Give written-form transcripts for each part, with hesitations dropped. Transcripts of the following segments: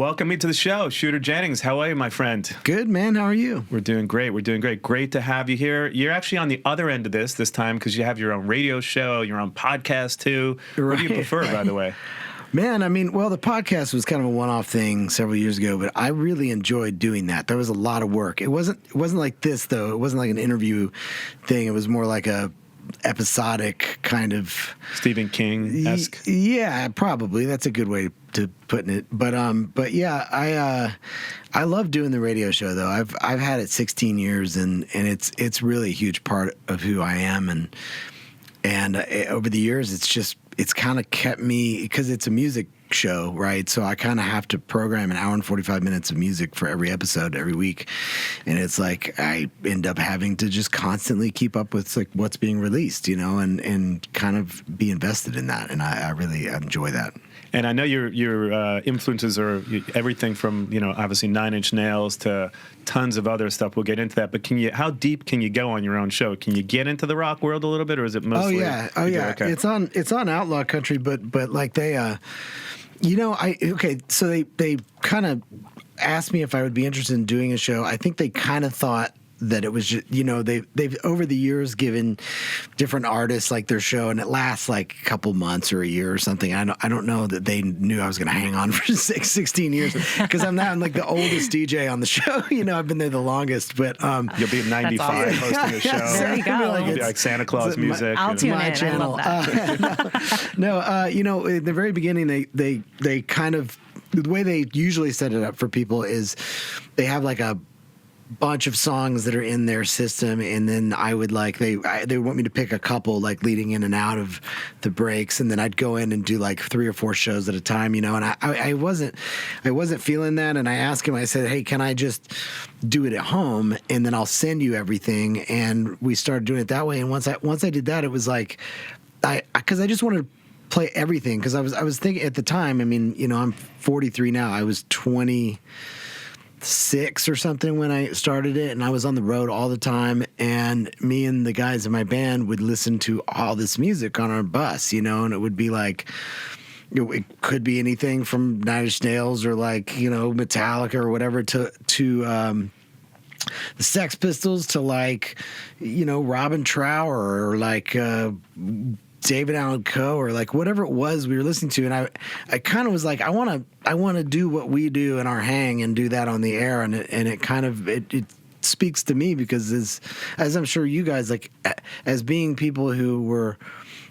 Welcome me to the show, Shooter Jennings. How are you, my friend? Good, man. How are you? We're doing great. Great to have you here. You're actually on the other end of this time because you have your own radio show, your own podcast, too. Right. What do you prefer, by the way? Man, I mean, well, the podcast was kind of a one-off thing several years ago, but I really enjoyed doing that. There was a lot of work. It wasn't like this, though. It wasn't like an interview thing. It was more like a episodic kind of Stephen King-esque. Yeah, probably. That's a good way to put it. But yeah, I love doing the radio show though. I've had it 16 years, and it's really a huge part of who I am, and over the years it's kind of kept me, because it's a music show, right? So I kind of have to program an hour and 45 minutes of music for every episode every week, and it's like I end up having to just constantly keep up with like what's being released, and kind of be invested in that, and I really enjoy that. And I know your influences are everything from, obviously Nine Inch Nails to tons of other stuff. We'll get into that. But how deep can you go on your own show? Can you get into the rock world a little bit, or is it mostly? Oh yeah. Okay. It's on Outlaw Country, but like they, so they kind of asked me if I would be interested in doing a show. I think they kind of thought that it was just, they've over the years given different artists like their show, and it lasts like a couple months or a year or something. I don't know that they knew I was going to hang on for 16 years, because I'm like the oldest DJ on the show. I've been there the longest, but you'll be 95 awesome. hosting a show. There you go. It'll be like Santa Claus music. I'll tune my in. channel. I love that. In the very beginning, they kind of, the way they usually set it up for people is they have like a bunch of songs that are in their system, and then I would they want me to pick a couple like leading in and out of the breaks, and then I'd go in and do like 3 or 4 shows at a time, and I wasn't feeling that, and I asked him, I said, hey, can I just do it at home, and then I'll send you everything, and we started doing it that way. And once I did that, it was like because I just wanted to play everything, because I was thinking at the time, I mean, I'm 43 now, I was 26 or something when I started it, and I was on the road all the time, and me and the guys in my band would listen to all this music on our bus, and it would be like, it could be anything from Nine Inch Nails or like, Metallica or whatever to the Sex Pistols to like, Robin Trower or like David Allan Coe or like whatever it was we were listening to, and I kind of was like, I want to do what we do in our hang and do that on the air, and it kind of it speaks to me, because as I'm sure you guys, like, as being people who were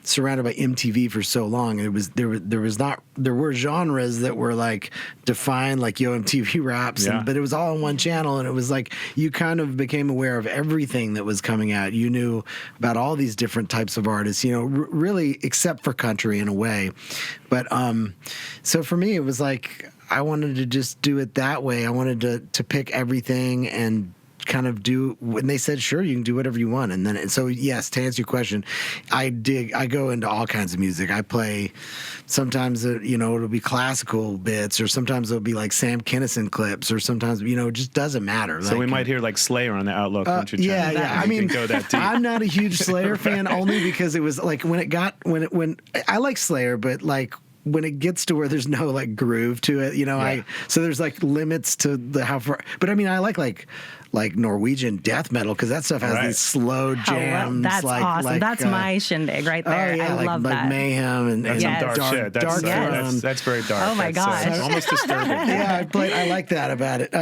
surrounded by MTV for so long, there were genres that were like defined, like MTV Raps, yeah. But it was all on one channel, and it was like you kind of became aware of everything that was coming out. You knew about all these different types of artists, really, except for country in a way. But so for me, it was like I wanted to just do it that way. I wanted to pick everything and kind of do, when they said, sure, you can do whatever you want. And so yes, to answer your question, I go into all kinds of music. I play, sometimes it'll be classical bits, or sometimes it'll be like Sam Kinison clips, or sometimes it just doesn't matter. So we might hear like Slayer on the Outlaw Country channel. Yeah. I mean, go that deep. I'm not a huge Slayer fan, only because it was like when I like Slayer, but like when it gets to where there's no like groove to it, Yeah. So there's like limits to the how far. But I mean, I like Norwegian death metal, because that stuff has these slow jams. That's awesome. That's my shindig right there. Oh yeah, I love that. like Mayhem and That's some dark shit. Dark. That's very dark. Oh my gosh. That's almost disturbing. Yeah, I like that about it.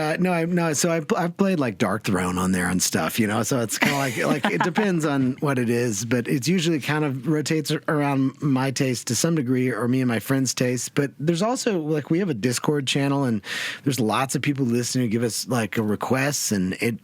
So I've played like Dark Throne on there and stuff, so it's kind of like it depends on what it is, but it's usually kind of rotates around my taste to some degree, or me and my friends' taste. But there's also like, we have a Discord channel, and there's lots of people listening who give us like requests, and it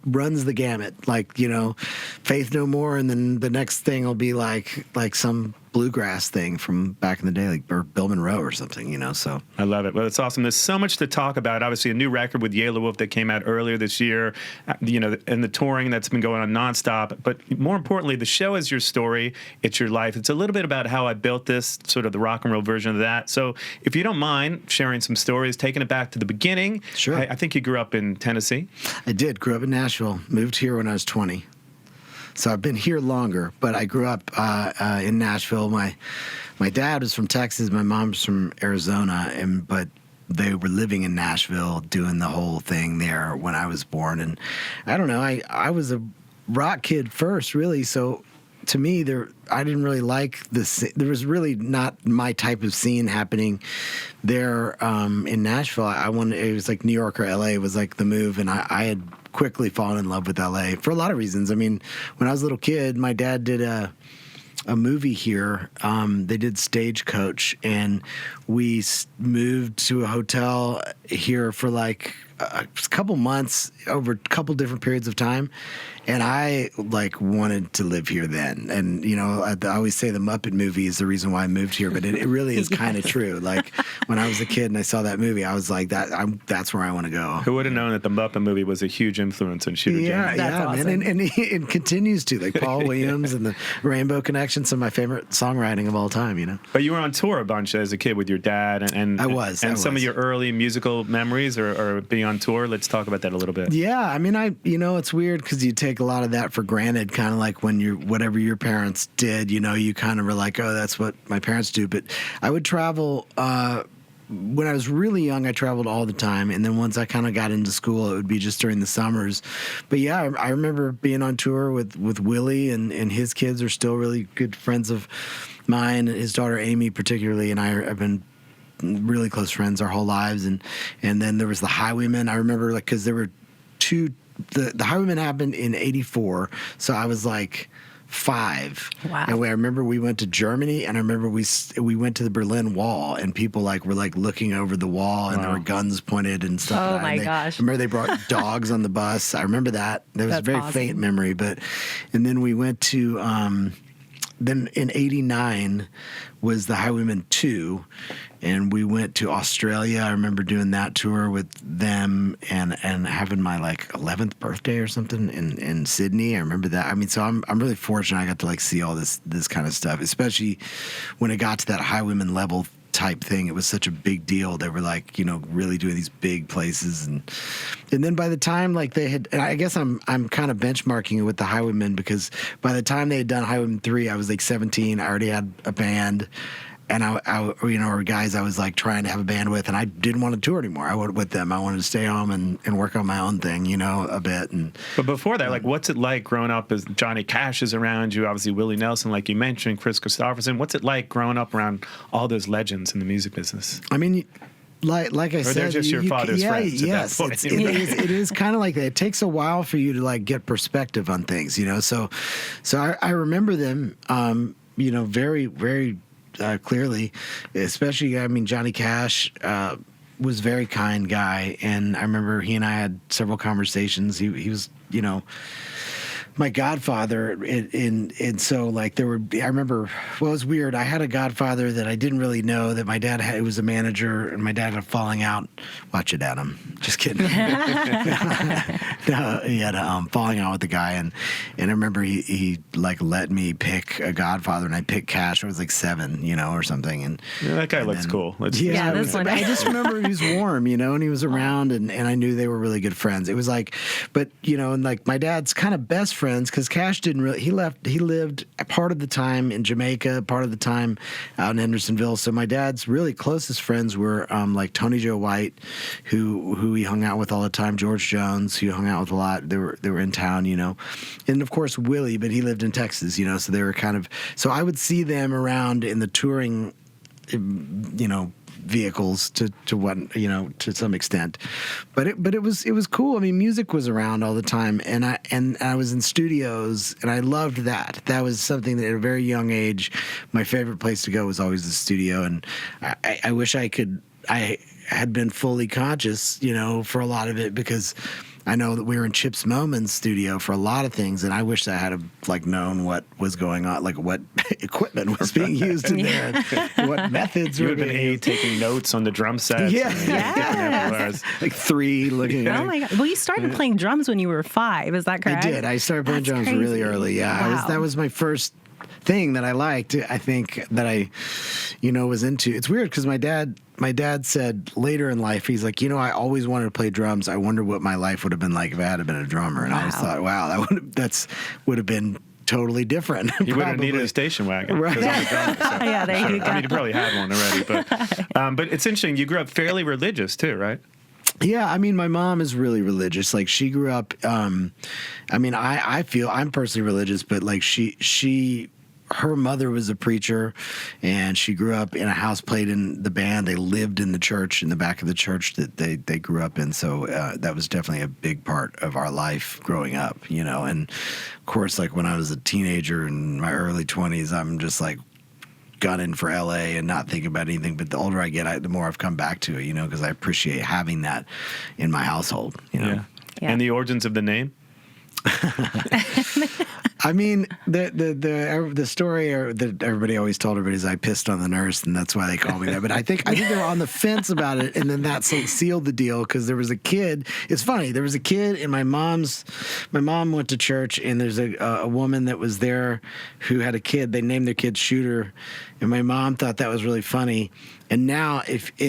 runs the gamut, like, Faith No More, and then the next thing will be like some bluegrass thing from back in the day, like Bill Monroe or something, so. I love it. Well, it's awesome. There's so much to talk about. Obviously, a new record with Yellow Wolf that came out earlier this year, and the touring that's been going on nonstop. But more importantly, the show is your story. It's your life. It's a little bit about how I built this, sort of the rock and roll version of that. So if you don't mind sharing some stories, taking it back to the beginning. Sure. I think you grew up in Tennessee. I did. Grew up in Nashville. Moved here when I was 20. So I've been here longer, but I grew up in Nashville. My my dad was from Texas, my mom's from Arizona, but they were living in Nashville doing the whole thing there when I was born. And I don't know, I was a rock kid first, really. So to me, I didn't really like this. There was really not my type of scene happening there in Nashville. It was like New York or LA was like the move, and I had quickly fallen in love with LA for a lot of reasons. I mean, when I was a little kid, my dad did a movie here. They did Stagecoach, and we moved to a hotel here for like a couple months over a couple different periods of time. And I like wanted to live here then. And, you know, I always say the Muppet movie is the reason why I moved here, but it really is kind of true. Like when I was a kid and I saw that movie, I was like, that's where I want to go. Who would have known that the Muppet movie was a huge influence on Shooter Jennings? That's awesome. Man. And it continues to, like Paul Williams and the Rainbow Connection, some of my favorite songwriting of all time, you know. But you were on tour a bunch as a kid with your dad, and I was. Some of your early musical memories or being on tour. Let's talk about that a little bit. Yeah, I mean, it's weird because you take a lot of that for granted, kind of like when whatever your parents did, you know, you kind of were like, oh, that's what my parents do. But I would travel. When I was really young, I traveled all the time, and then once I kind of got into school, it would be just during the summers. But yeah, I remember being on tour with Willie, and his kids are still really good friends of mine. His daughter Amy, particularly, and I have been really close friends our whole lives. And then there was the Highwaymen. I remember, like, because there were two. The Highwaymen happened in '84, so I was like 5. Wow. And I remember we went to Germany, and I remember we went to the Berlin Wall, and people like were like looking over the wall, and there were guns pointed and stuff. Oh like my that. gosh! Remember they brought dogs on the bus. I remember that. There was That's a very awesome. faint memory, and then we went to. Then in '89 was the Highwaymen 2, and we went to Australia. I remember doing that tour with them and having my like 11th birthday or something in Sydney. I remember that. I mean, so I'm really fortunate I got to like see all this kind of stuff, especially when it got to that Highwaymen level type thing. It was such a big deal. They were like, you know, really doing these big places, and then by the time like they had, and I guess I'm kind of benchmarking it with the Highwaymen, because by the time they had done Highwaymen 3, I was like 17. I already had a band, and I you know, or guys I was like trying to have a band with, and I didn't want to tour anymore. I went with them. I wanted to stay home and work on my own thing, you know, a bit. But before that, like, what's it like growing up as Johnny Cash is around you? Obviously, Willie Nelson, like you mentioned, Chris Christopherson. What's it like growing up around all those legends in the music business? I mean, like I said, they're just your father's friends at that point. It is kind of like that. It takes a while for you to like get perspective on things, you know. So I remember them, you know, very, very clearly, especially, I mean, Johnny Cash was a very kind guy, and I remember he and I had several conversations. He was, you know, my godfather, and so like there were. I remember, well, it was weird. I had a godfather that I didn't really know that my dad had. It was a manager, and my dad had a falling out. Watch it, Adam. Just kidding. No, he had a falling out with the guy, and I remember he like let me pick a godfather, and I picked Cash. I was like 7, you know, or something, and Yeah, that guy looks cool. Yeah, this one. I just remember he was warm, you know, and he was around, and I knew they were really good friends. It was like, but you know, and like my dad's kind of best friends, because Cash didn't really. He lived a part of the time in Jamaica, part of the time out in Hendersonville. So my dad's really closest friends were like Tony Joe White, who he hung out with all the time, George Jones, who he hung out with a lot. They were in town, you know, and of course Willie, but he lived in Texas, you know. So they were kind of. So I would see them around in the touring, you know, vehicles to what, you know, to some extent, but it was cool. I mean, music was around all the time, and I was in studios, and I loved that. That was something that at a very young age, my favorite place to go was always the studio, and I wish I had been fully conscious, you know, for a lot of it, because I know that we were in Chip's Moman's studio for a lot of things, and I wish I had like known what was going on, like what equipment was being used in there, and what methods were being used. Taking notes on the drum sets. Yeah. Like 3 looking at Oh my God! Well, you started playing drums when you were 5. Is that correct? I did. I started playing drums crazy. really early. Yeah, Wow. that was my first thing that I liked. I think that I, you know, was into. It's weird because my dad said later in life, he's like, you know, I always wanted to play drums. I wonder what my life would have been like if I had been a drummer. And I always thought, wow, that would have been totally different. You would have needed a station wagon. Right. 'cause I'm a drummer, so Yeah, there you go. I mean, you probably had one already, but it's interesting. You grew up fairly religious too, right? Yeah, I mean, my mom is really religious. Like, she grew up. I mean, I feel I'm personally religious, but like her mother was a preacher, and she grew up in a house, played in the band. They lived in the church, in the back of the church that they grew up in. So that was definitely a big part of our life growing up, you know. And of course, like when I was a teenager in my early 20s, I'm just like gunning for LA and not thinking about anything. But the older I get, the more I've come back to it, you know, because I appreciate having that in my household, you know. Yeah. And the origins of the name? I mean, the story that everybody always told everybody is I pissed on the nurse, and that's why they call me that. But I think they were on the fence about it, and then that sealed the deal because there was a kid. It's funny. There was a kid, and my mom went to church, and there's a woman that was there who had a kid. They named their kid Shooter, and my mom thought that was really funny. And now,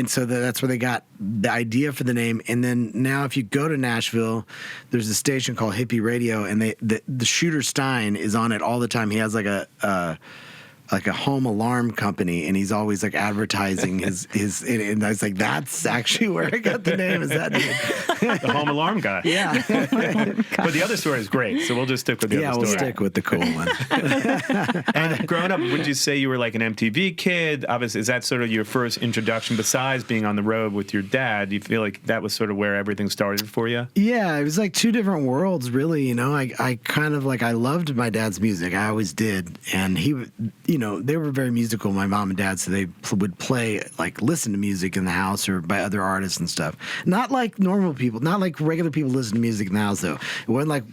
so that's where they got the idea for the name. And then now, if you go to Nashville, there's a station called Hippie Radio, and the Shooter Stein is on it all the time. He has like a home alarm company, and he's always like advertising his. And I was like, that's actually where I got the name. Is that dude? The home alarm guy. Yeah. But the other story is great, so we'll just stick with the Yeah, other we'll story. stick with the cool one. And growing up, would you say you were like an MTV kid? Obviously, is that sort of your first introduction besides being on the road with your dad? Do you feel like that was sort of where everything started for you? Yeah, it was like two different worlds, really. You know, I kind of like, I loved my dad's music. I always did. And he, you know, they were very musical, my mom and dad, so they would play, like, listen to music in the house or by other artists and stuff. Not like normal people, not like regular people listen to music in the house, though. It wasn't like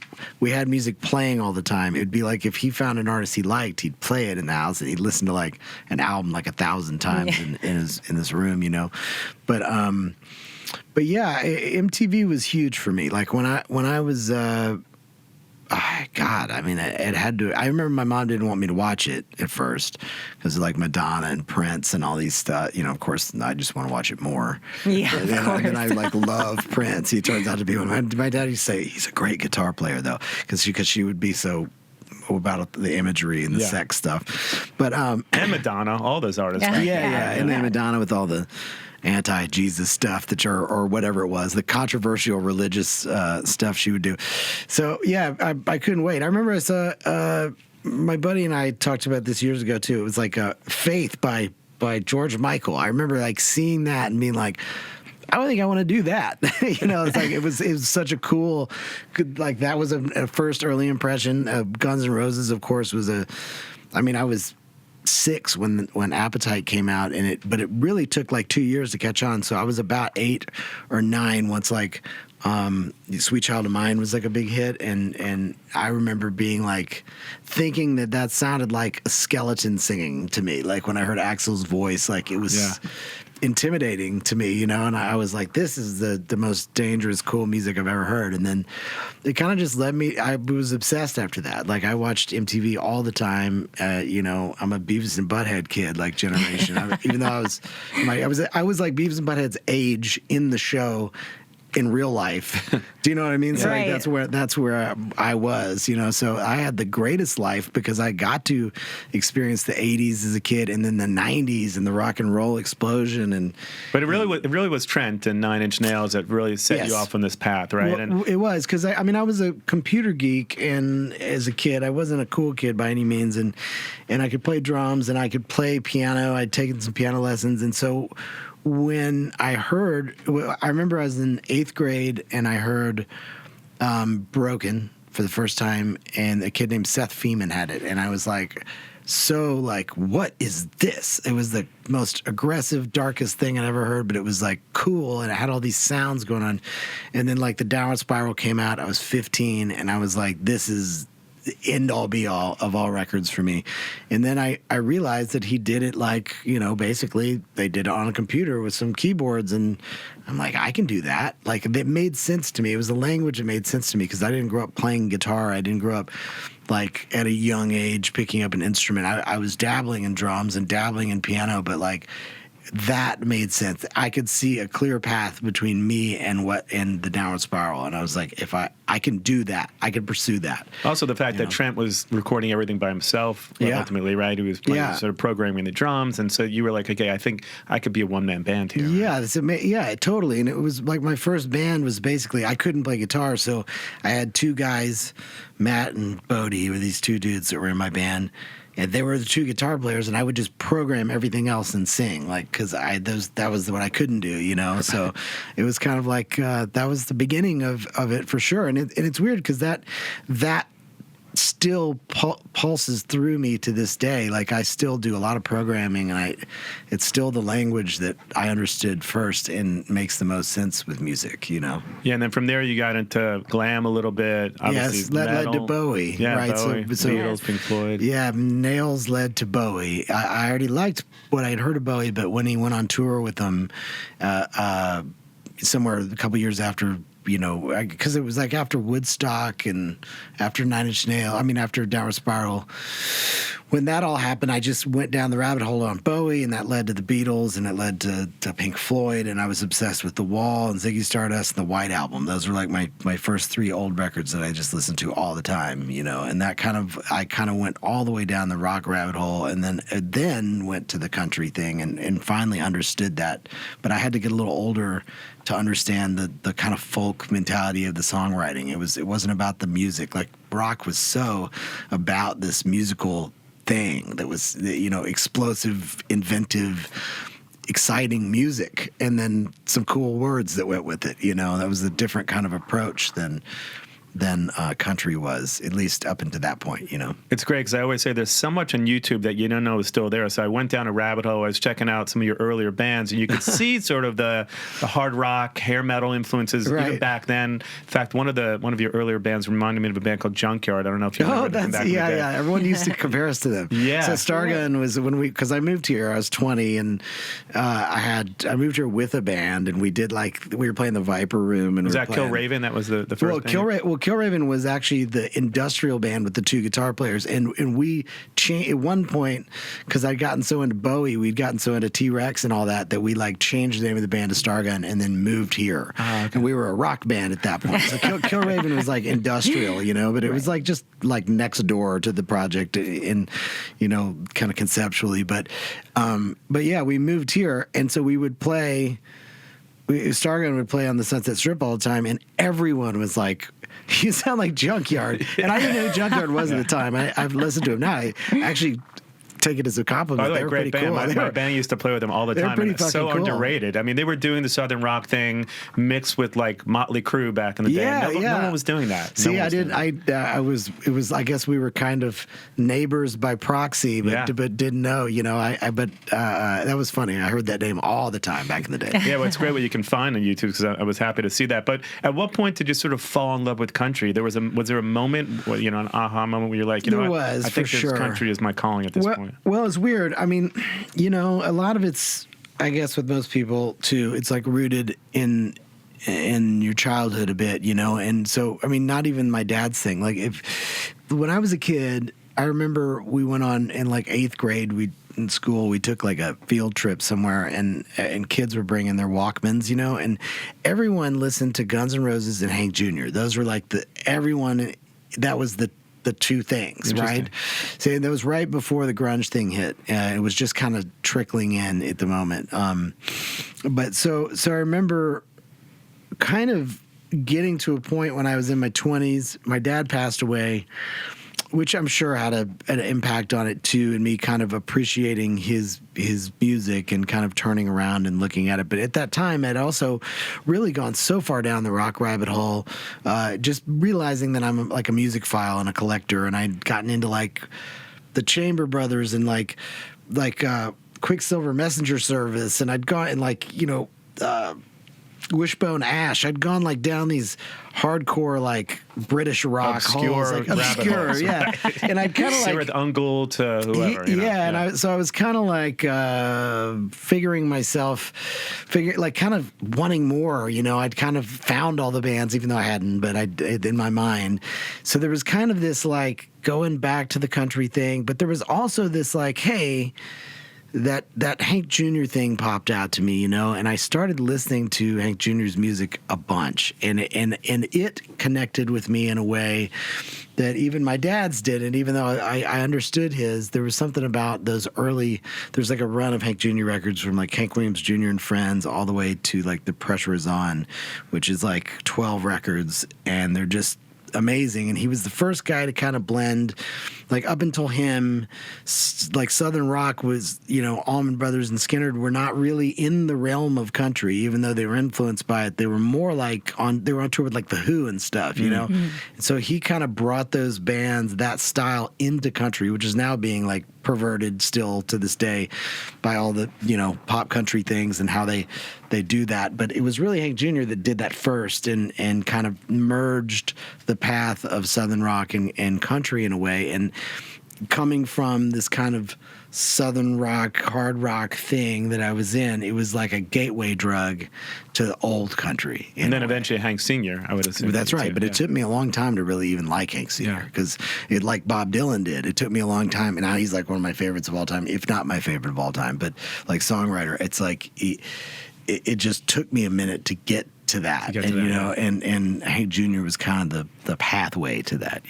we had music playing all the time. It'd be like if he found an artist he liked, he'd play it in the house, and he'd listen to like an album like 1,000 times in his room, you know. But yeah, MTV was huge for me. Like when I was God, I mean, it had to. I remember my mom didn't want me to watch it at first because of like Madonna and Prince and all these stuff. You know, of course, I just want to watch it more. Yeah, and of course. And I like love Prince. He turns out to be one. My dad used to say he's a great guitar player though, because she would be so about the imagery and the sex stuff. But And Madonna, all those artists. Yeah. back then. yeah. And then Madonna with all the anti-Jesus stuff or whatever it was, the controversial religious stuff she would do. So yeah, I couldn't wait. I remember I saw my buddy and I talked about this years ago too. It was like Faith by George Michael. I remember like seeing that and being like, I don't think I want to do that. You know, it's like it was such a cool, like that was a first early impression. Guns N' Roses, of course, was I was 6 when Appetite came out, but it really took like 2 years to catch on. So I was about 8 or 9 once like Sweet Child of Mine was like a big hit, and I remember being like thinking that sounded like a skeleton singing to me. Like when I heard Axl's voice, like it was intimidating to me, you know, and I was like, this is the most dangerous, cool music I've ever heard. And then it kind of just led me, I was obsessed after that. Like I watched MTV all the time. You know, I'm a Beavis and Butthead kid, like generation. Even though I was like Beavis and Butthead's age in the show in real life. Do you know what I mean? So Right. like, that's where I was, you know. So I had the greatest life because I got to experience the 80s as a kid, and then the 90s and the rock and roll explosion. But it really was Trent and Nine Inch Nails that really set you off on this path, right? Well, it was because I was a computer geek, and as a kid, I wasn't a cool kid by any means, and I could play drums and I could play piano. I'd taken some piano lessons, and so when I remember I was in 8th grade and I heard Broken for the first time, and a kid named Seth Feeman had it, and I was like, so like, what is this? It was the most aggressive, darkest thing I'd ever heard, but it was like cool, and it had all these sounds going on. And then like the Downward Spiral came out. I was 15, and I was like, this is the end all be all of all records for me. And then I realized that he did it like, you know, basically they did it on a computer with some keyboards, and I'm like, I can do that. Like it made sense to me. It was the language that made sense to me because I didn't grow up playing guitar. I didn't grow up like at a young age picking up an instrument. I was dabbling in drums and dabbling in piano, but like that made sense. I could see a clear path between me and the Downward Spiral, and I was like, if I can do that, I can pursue that. Also, the fact that Trent was recording everything by himself, ultimately, right? He was playing, sort of programming the drums, and so you were like, okay, I think I could be a one-man band here. Yeah, totally. And it was like my first band was basically, I couldn't play guitar, so I had two guys, Matt and Bodie, were these two dudes that were in my band. And they were the two guitar players, and I would just program everything else and sing, like, because that was what I couldn't do, So it was kind of like that was the beginning of it for sure. And it's weird because that still pulses through me to this day. Like, I still do a lot of programming, and it's still the language that I understood first and makes the most sense with music, Yeah, and then from there you got into glam a little bit. Obviously, yes, led to Bowie. Yeah, right? Bowie, So Beatles, Pink Floyd. Yeah, Nails led to Bowie. I already liked what I'd heard of Bowie, but when he went on tour with them somewhere a couple years after, because it was like after Woodstock and after after Downward Spiral. When that all happened, I just went down the rabbit hole on Bowie, and that led to the Beatles, and it led to Pink Floyd, and I was obsessed with The Wall and Ziggy Stardust and the White Album. Those were like my first three old records that I just listened to all the time, and that I kind of went all the way down the rock rabbit hole, and then went to the country thing and finally understood that. But I had to get a little older to understand the kind of folk mentality of the songwriting. It wasn't about the music. Like, rock was so about this musical thing that was, explosive, inventive, exciting music, and then some cool words that went with it. That was a different kind of approach than country was, at least up until that point, It's great because I always say there's so much on YouTube that you don't know is still there. So I went down a rabbit hole. I was checking out some of your earlier bands, and you could see sort of the hard rock, hair metal influences even back then. In fact, one of your earlier bands reminded me of a band called Junkyard. I don't know if you remember them back in the day. Yeah. Everyone used to compare us to them. Yeah. So Stargun was because I moved here. I was 20, and I moved here with a band, and we were playing the Viper Room, and was that Kill Raven? That was the first band? Kill Raven was actually the industrial band with the two guitar players, and we changed at one point because I'd gotten so into Bowie, we'd gotten so into T-Rex and all that we changed the name of the band to Stargun and then moved here. And we were a rock band at that point. So Kill Raven was like industrial, but it was like just like next door to the project in, kind of conceptually. But yeah, we moved here, and so we would play. Stargun would play on the Sunset Strip all the time, and everyone was like, "You sound like Junkyard," and I didn't know who Junkyard was at the time. I've listened to him now. I actually take it as a compliment. They were great band. Cool. My band used to play with them all the time, and it's so underrated. I mean, they were doing the Southern rock thing mixed with like Motley Crue back in the day. No one was doing that. See, I did. It was. I guess we were kind of neighbors by proxy, but didn't know. That was funny. I heard that name all the time back in the day. Yeah, well, it's great what you can find on YouTube because I was happy to see that. But at what point did you sort of fall in love with country? Was there a moment, an aha moment where you're like, I think this country is my calling at this point. Well, it's weird. I mean, a lot of it's, I guess, with most people too. It's like rooted in your childhood a bit, And so, I mean, not even my dad's thing. Like, when I was a kid, I remember we went on in like 8th grade. In school, we took like a field trip somewhere, and kids were bringing their Walkmans, and everyone listened to Guns N' Roses and Hank Jr. Those were like that was the two things, right? So that was right before the grunge thing hit. It was just kind of trickling in at the moment. But so I remember kind of getting to a point when I was in my 20s. My dad passed away, which I'm sure had an impact on it too, and me kind of appreciating his music and kind of turning around and looking at it. But at that time, I'd also really gone so far down the rock rabbit hole, just realizing that I'm like a music file and a collector, and I'd gotten into like the Chamber Brothers and like Quicksilver Messenger Service, and I'd gone and Wishbone Ash. I'd gone like down these hardcore like British rock holes, like obscure, holes, yeah. And I'd kind of like Sirith Ungol to whoever, and I was kind of like figuring myself, kind of wanting more. I'd kind of found all the bands, even though I hadn't, but I in my mind. So there was kind of this like going back to the country thing, but there was also this like, hey, that Hank Jr. thing popped out to me, and I started listening to Hank Jr.'s music a bunch, and it connected with me in a way that even my dad's didn't. Even though I understood his, there was something about those early. There's like a run of Hank Jr. records from like Hank Williams Jr. and Friends all the way to like The Pressure Is On, which is like 12 records, and they're just amazing. And he was the first guy to kind of blend, like up until him, like Southern rock was, Allman Brothers and Skinner were not really in the realm of country, even though they were influenced by it. They were more like they were on tour with like The Who and stuff, And so he kind of brought those bands, that style, into country, which is now being like perverted still to this day by all the, pop country things and how they do that. But it was really Hank Jr. that did that first and kind of merged the path of Southern rock and country in a way. And coming from this kind of Southern rock, hard rock thing that I was in, it was like a gateway drug to the old country. And then eventually Hank Sr., I would assume. That's right. But it took me a long time to really even like Hank Sr. because it, like Bob Dylan did, it took me a long time. And now he's like one of my favorites of all time, if not my favorite of all time. But like songwriter, it's like it just took me a minute to get to that. And Hank Jr. was kind of the pathway to that,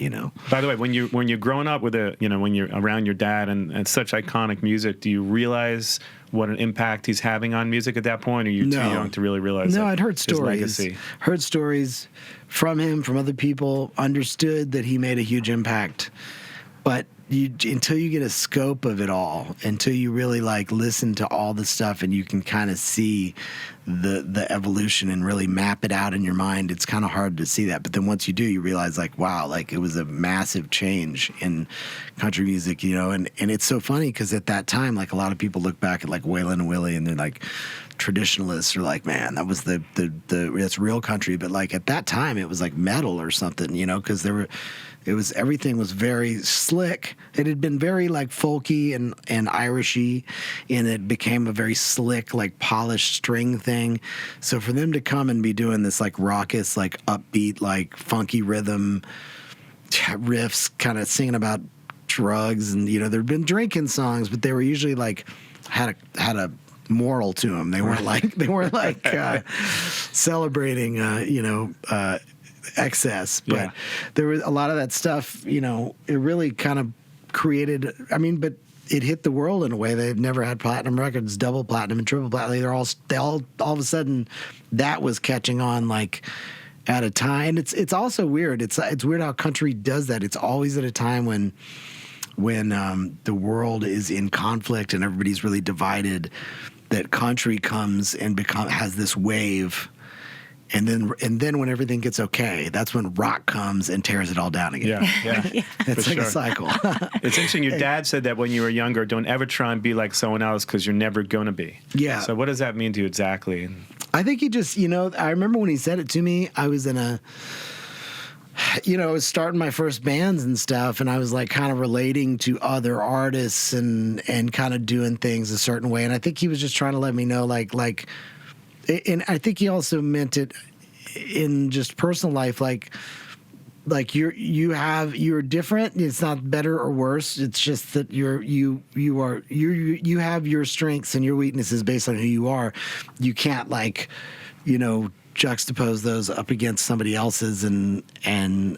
By the way, when you're growing up with when you're around your dad and such iconic music, do you realize what an impact he's having on music at that point, or are you too young to really realize I'd heard stories. His legacy? Heard stories from him, from other people, understood that he made a huge impact. But until you get a scope of it all, until you really like listen to all the stuff and you can kind of see the evolution and really map it out in your mind, it's kind of hard to see that. But then once you do, you realize like, wow, like it was a massive change in country music, and it's so funny because at that time, like a lot of people look back at like Waylon and Willie and they're like, traditionalists are like, man, that was that's real country. But like at that time, it was like metal or something, because everything was very slick. It had been very like folky and Irishy, and it became a very slick, like polished string thing. So for them to come and be doing this like raucous, like upbeat, like funky rhythm riffs, kind of singing about drugs, and there'd been drinking songs, but they were usually like had a moral to them. They weren't like celebrating, excess, but there was a lot of that stuff, it really kind of created, but it hit the world in a way. They've never had platinum records, double platinum and triple platinum. They all of a sudden that was catching on like at a time. And it's also weird. It's weird how country does that. It's always at a time when the world is in conflict and everybody's really divided, that country comes and has this wave. And then when everything gets okay, that's when rock comes and tears it all down again. Yeah. It's like a cycle. It's interesting. Your dad said that when you were younger, don't ever try and be like someone else because you're never going to be. Yeah. So what does that mean to you exactly? I think he just, I remember when he said it to me, I was in I was starting my first bands and stuff, and I was like kind of relating to other artists and kind of doing things a certain way. And I think he was just trying to let me know, like, and I think he also meant it in just personal life, like you're different. It's not better or worse. It's just that you have your strengths and your weaknesses based on who you are. You can't juxtapose those up against somebody else's and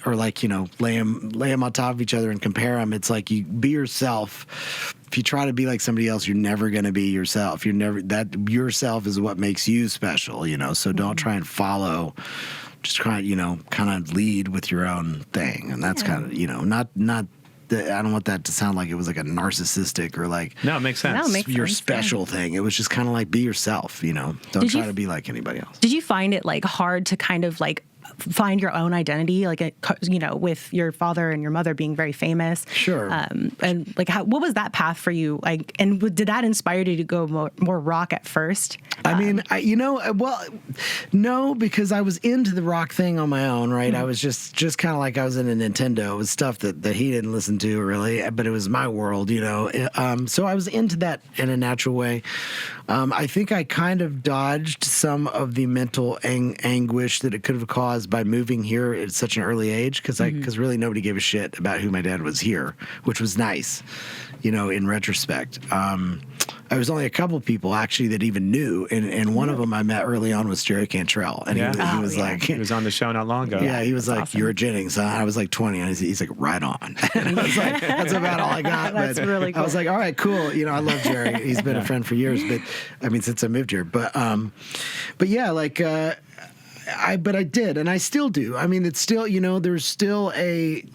or lay them on top of each other and compare them. It's like you be yourself. If you try to be like somebody else, you're never going to be yourself. Yourself is what makes you special, so don't try and follow. Just try, kind of lead with your own thing. And that's kind of, not I don't want that to sound like it was like a narcissistic or like, no, it makes sense. No, it makes your sense, thing. It was just kind of like be yourself, Don't try to be like anybody else. Did you find it like hard to kind of like find your own identity, like with your father and your mother being very famous? Sure. And like, what was that path for you? Like, and did that inspire you to go more rock at first? No, because I was into the rock thing on my own, right? I was just kind of like I was in a Nintendo. It was stuff that he didn't listen to really, but it was my world, So I was into that in a natural way. I think I kind of dodged some of the mental anguish that it could have caused by moving here at such an early age, because really nobody gave a shit about who my dad was here, which was nice, in retrospect. I was only a couple people actually that even knew, and one of them I met early on was Jerry Cantrell, and Yeah. he was like, He was on the show not long ago. yeah, he was like, awesome. "You're Jennings." I was like 20, and he's like, "Right on." And I was like, "That's about all I got." That's but really I was cool. like, "All right, cool." You know, I love Jerry. He's been a friend for years, but I mean, since I moved here. But yeah, like I did, and I still do. I mean, it's still, you know, there's still a.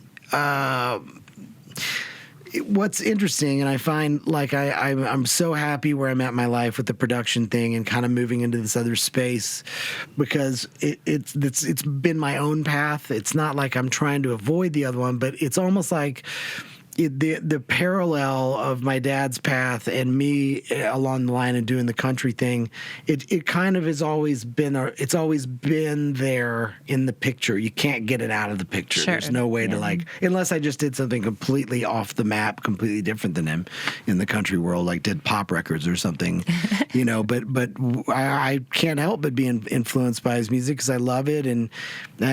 What's interesting, and I find like I'm so happy where I'm at in my life with the production thing and kind of moving into this other space, because it's been my own path. It's not like I'm trying to avoid the other one, but it's almost like the parallel of my dad's path and me along the line and doing the country thing. It kind of has always been it's always been there in the picture. You can't get it out of the picture. Sure. There's no way to like, unless I just did something completely off the map, completely different than him in the country world, like did pop records or something, you know. But I can't help but be influenced by his music because I love it, and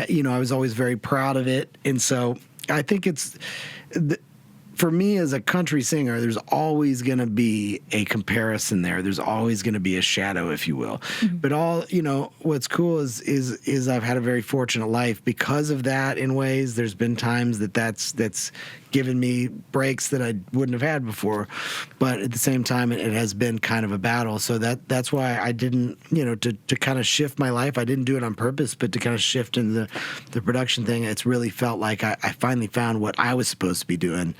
you know, I was always very proud of it, and so I think it's. For me as a country singer, there's always going to be a comparison there. There's always going to be a shadow, if you will. Mm-hmm. But all, you know, what's cool is I've had a very fortunate life because of that. In ways, there's been times that's given me breaks that I wouldn't have had before. But at the same time, it has been kind of a battle. So that's why I didn't, you know, to kind of shift my life. I didn't do it on purpose, but to kind of shift into the production thing, it's really felt like I finally found what I was supposed to be doing,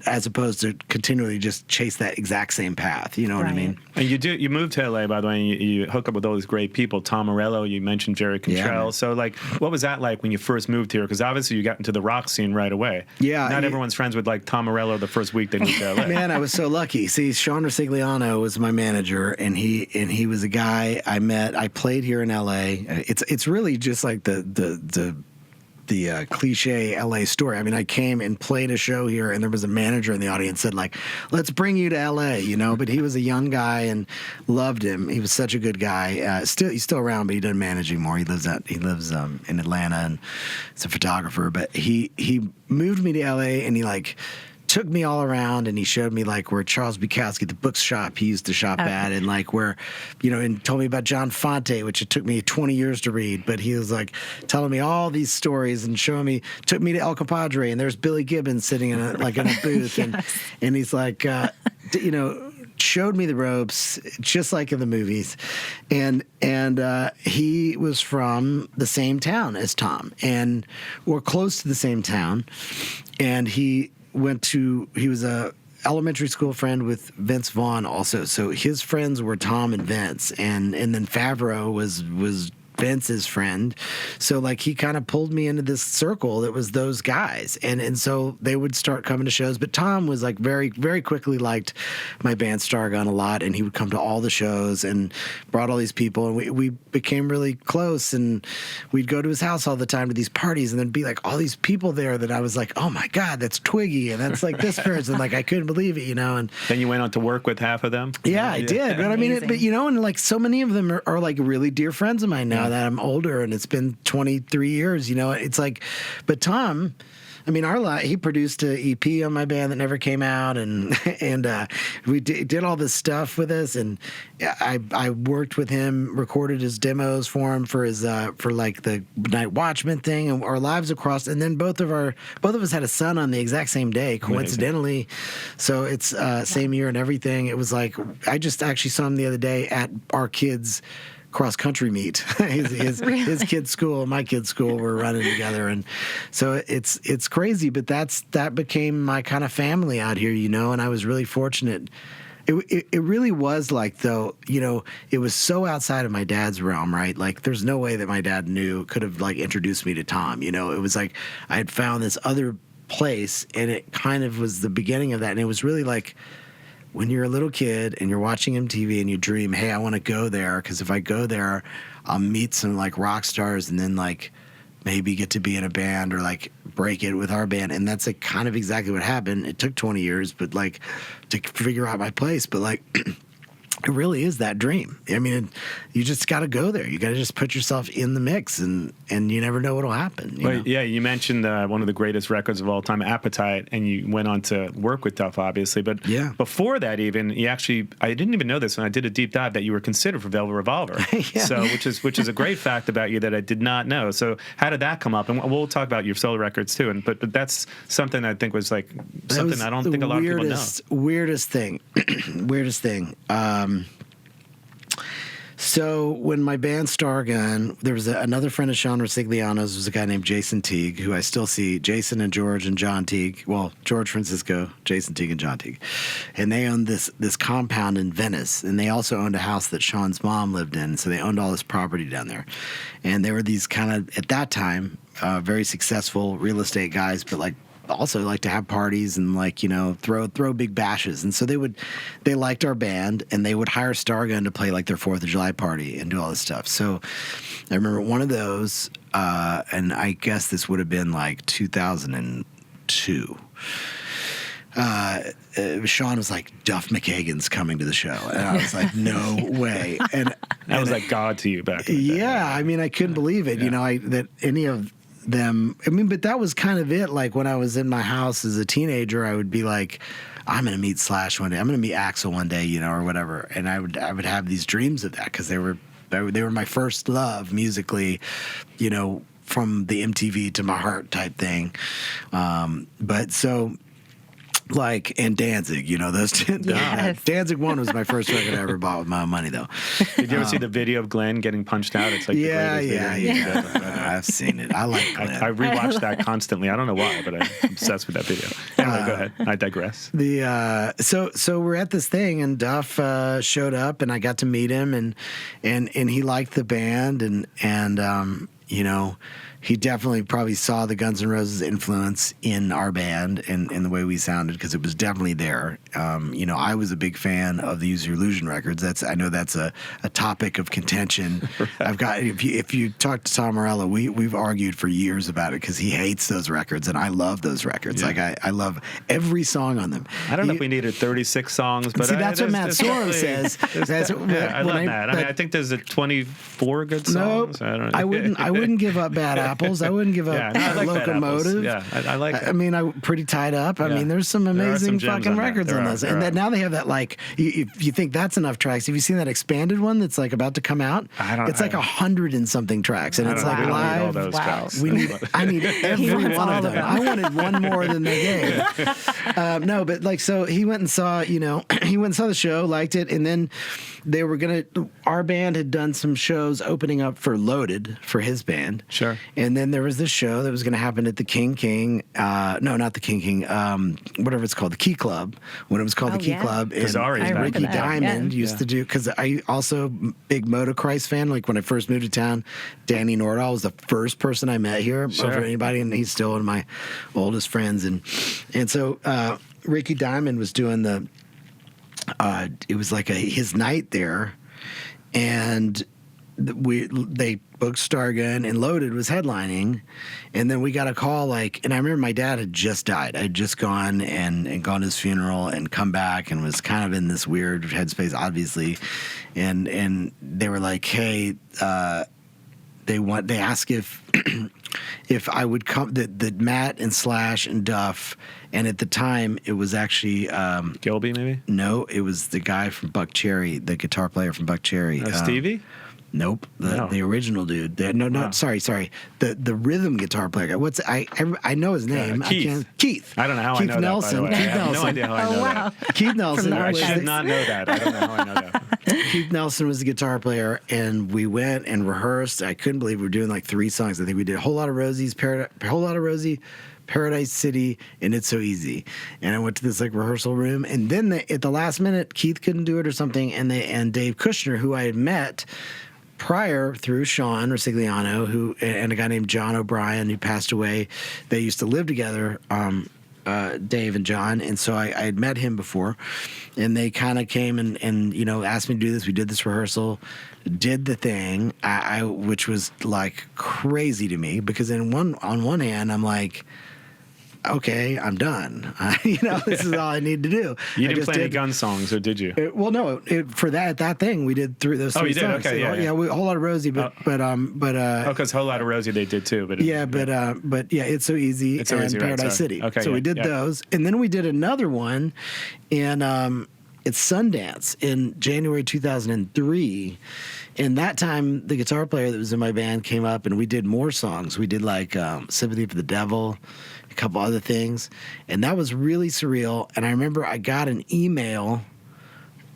as opposed to continually just chase that exact same path. You know what I mean? And you moved to LA, by the way, and you hook up with all these great people. Tom Morello, you mentioned Jerry Cantrell. Yeah, so like, what was that like when you first moved here? Because obviously you got into the rock scene right away. Yeah. Not everyone's friends with like Tom Morello the first week they moved to LA. Man, I was so lucky. See, Sean Rosigliano was my manager, and he was a guy I met. I played here in LA. It's really just like the cliche LA story. I mean, I came and played a show here, and there was a manager in the audience said like, "Let's bring you to LA," you know. But he was a young guy and loved him. He was such a good guy. He's still around, but he doesn't manage anymore. He lives in Atlanta and he's a photographer. But he moved me to LA, and he like took me all around, and he showed me like where Charles Bukowski, the bookshop he used to shop at, and like where, you know, and told me about John Fonte, which it took me 20 years to read, but he was like telling me all these stories and showing me, took me to El Compadre, and there's Billy Gibbons sitting in a booth, and he's like, you know, showed me the ropes just like in the movies, and he was from the same town as Tom, and we're close to the same town, and he was a elementary school friend with Vince Vaughn also. So his friends were Tom and Vince, and then Favreau was Vince's friend. So like he kind of pulled me into this circle that was those guys. And so they would start coming to shows. But Tom was like very, very quickly liked my band Stargun a lot, and he would come to all the shows and brought all these people, and we became really close, and we'd go to his house all the time to these parties, and there'd be like all these people there that I was like, oh my God, that's Twiggy, and that's like this person. Like I couldn't believe it, you know. And then you went on to work with half of them? Yeah, I did. But I mean, but you know, and like so many of them are like really dear friends of mine now that I'm older, and it's been 23 years, you know. It's like, but Tom, I mean, he produced an EP on my band that never came out, and we did all this stuff with us, and I worked with him, recorded his demos for him for his for like the Night Watchman thing, and our lives across, and then both of us had a son on the exact same day, coincidentally. So it's same year and everything. It was like I just actually saw him the other day at our kids' cross-country meet. his kid's school and my kid's school were running together, and so it's crazy, but that became my kind of family out here, you know. And I was really fortunate. It really was like, though, you know, it was so outside of my dad's realm, right? Like there's no way that my dad could have like introduced me to Tom, you know. It was like I had found this other place, and it kind of was the beginning of that. And it was really like when you're a little kid and you're watching MTV and you dream, hey, I want to go there, because if I go there, I'll meet some like rock stars, and then like maybe get to be in a band or like break it with our band. And that's like kind of exactly what happened. It took 20 years, but like to figure out my place. But like it really is that dream. I mean, you just got to go there. You got to just put yourself in the mix, and you never know what'll happen. You know? Yeah, you mentioned one of the greatest records of all time, Appetite, and you went on to work with Duff, obviously. But before that, even I didn't even know this when I did a deep dive that you were considered for Velvet Revolver. So, which is a great fact about you that I did not know. So, how did that come up? And we'll talk about your solo records too. And but that's something I think was like something I don't think a lot of people know. Weirdest thing. So when my band Stargun, there was another friend of Sean Rosigliano's, was a guy named Jason Teague, who I still see, Jason and George and John Teague, well, George Francisco, Jason Teague and John Teague. And they owned this compound in Venice, and they also owned a house that Sean's mom lived in, so they owned all this property down there. And they were these kind of, at that time, very successful real estate guys, but like also like to have parties and like, you know, throw big bashes. And so they liked our band, and they would hire Stargun to play like their 4th of July party and do all this stuff. So I remember one of those, and I guess this would have been like 2002. Sean was like, Duff McKagan's coming to the show. And I was like, no way. And that was like God to you back in the day. Yeah, I mean, I couldn't believe it, you know, that any of them. I mean, but that was kind of it. Like when I was in my house as a teenager, I would be like, I'm going to meet Slash one day. I'm going to meet Axl one day, you know, or whatever. And I would have these dreams of that because they were my first love musically, you know, from the MTV to my heart type thing. But so. Like, and Danzig, you know, those two. Yes. Danzig 1 was my first record I ever bought with my own money, though. Did you ever see the video of Glenn getting punched out? It's like the greatest video. I've seen it. I like Glenn. I rewatch that constantly. I don't know why, but I'm obsessed with that video. Anyway, go ahead. I digress. So we're at this thing, and Duff showed up, and I got to meet him, and he liked the band, and you know, he definitely probably saw the Guns N' Roses influence in our band and in the way we sounded, because it was definitely there. You know, I was a big fan of the Use Your Illusion records. I know that's a topic of contention. Right. I've got, if you talk to Tom Morello, we've argued for years about it because he hates those records, and I love those records. Yeah. Like I love every song on them. I don't know if we needed 36 songs, but see, that's what Matt Sorum says. I love Matt. I mean, I think there's 24 good songs. Nope, I wouldn't give up Bad Apples. I wouldn't give up like Locomotive. Yeah, I like it. I mean, I'm pretty tied up. I mean, there's some amazing fucking records on those. And then now they have that, like, if you think that's enough tracks, have you seen that expanded one that's like about to come out? It's like 100 and something tracks, and it's like live. All those tracks. I need every one of them. I wanted one more than they gave. No, but like, so he went and saw, you know, the show, liked it, and then they were our band had done some shows opening up for Loaded for his band. Sure. And then there was this show that was going to happen at the King. No, not the King. Whatever it's called, the Key Club. When it was called the Key Club. And Ricky Diamond used to do, because I also big Motochrist fan. Like when I first moved to town, Danny Nordahl was the first person I met here over anybody, and he's still one of my oldest friends. And so Ricky Diamond was doing it was like his night there, and they booked Stargun, and Loaded was headlining, and then we got a call, and I remember my dad had just died. I had just gone and gone to his funeral and come back and was kind of in this weird headspace, obviously, and they were like, hey, they asked if I would come, that Matt and Slash and Duff, and at the time it was actually Gilby, maybe? No, it was the guy from Buck Cherry, the guitar player from Buck Cherry. Stevie? Nope, the original dude. Sorry. The rhythm guitar player. I know his name. Keith. I don't know how Keith I know Nelson. that. By the way. I have no idea how I know that. Keith Nelson. I should not know that. I don't know how I know that. Keith Nelson was the guitar player, and we went and rehearsed. I couldn't believe we were doing like 3 songs. I think we did a whole lot of Rosie, Paradise City, and It's So Easy. And I went to this like rehearsal room, and then at the last minute, Keith couldn't do it or something, and Dave Kushner, who I had met prior through Sean Rosigliano, and a guy named John O'Brien who passed away. They used to live together, Dave and John, and so I had met him before, and they kind of came and you know, asked me to do this. We did this rehearsal, did the thing, which was like crazy to me, because on one hand I'm like, okay, I'm done. This is all I need to do. You didn't play any gun songs, or did you? For that thing, we did those three you did? songs. Okay, yeah. A Whole Lot of Rosie, because Whole Lot of Rosie they did too. But It's So Easy It's So and Easy, right, Paradise sorry. City. Okay, so we did those, and then we did another one, and it's Sundance in January 2003. And that time, the guitar player that was in my band came up, and we did more songs. We did like Sympathy for the Devil, a couple other things, and that was really surreal. And I remember I got an email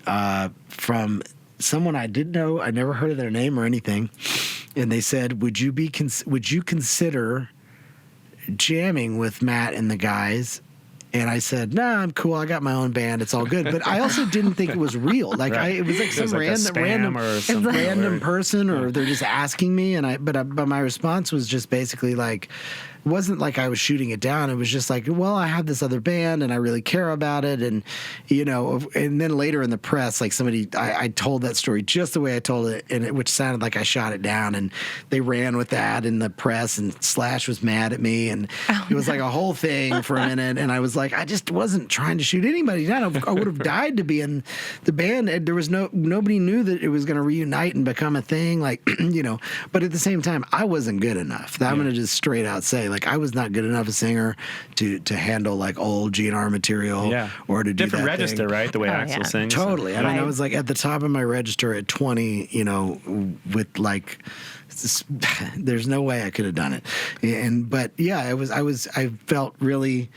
from someone I didn't know. I never heard of their name or anything, and they said, "Would you consider jamming with Matt and the guys?" And I said, "Nah, I'm cool. I got my own band. It's all good." But I also didn't think it was real. Like Right. it was like some random person, or they're just asking me. But my response was just basically like, it wasn't like I was shooting it down. It was just like, well, I have this other band and I really care about it. And, and then later in the press, like I told that story just the way I told it, which sounded like I shot it down, and they ran with that in the press, and Slash was mad at me. And it was like a whole thing for a minute. And I was like, I just wasn't trying to shoot anybody down. I would have died to be in the band. And there was nobody knew that it was going to reunite and become a thing. Like, but at the same time, I wasn't good enough. I'm going to just straight out say, like, I was not good enough a singer to handle like old GNR material or to do different that register, thing. right? The way Axl sings. Totally. So. I mean, I was like at the top of my register at 20, with like, there's no way I could have done it. But I felt really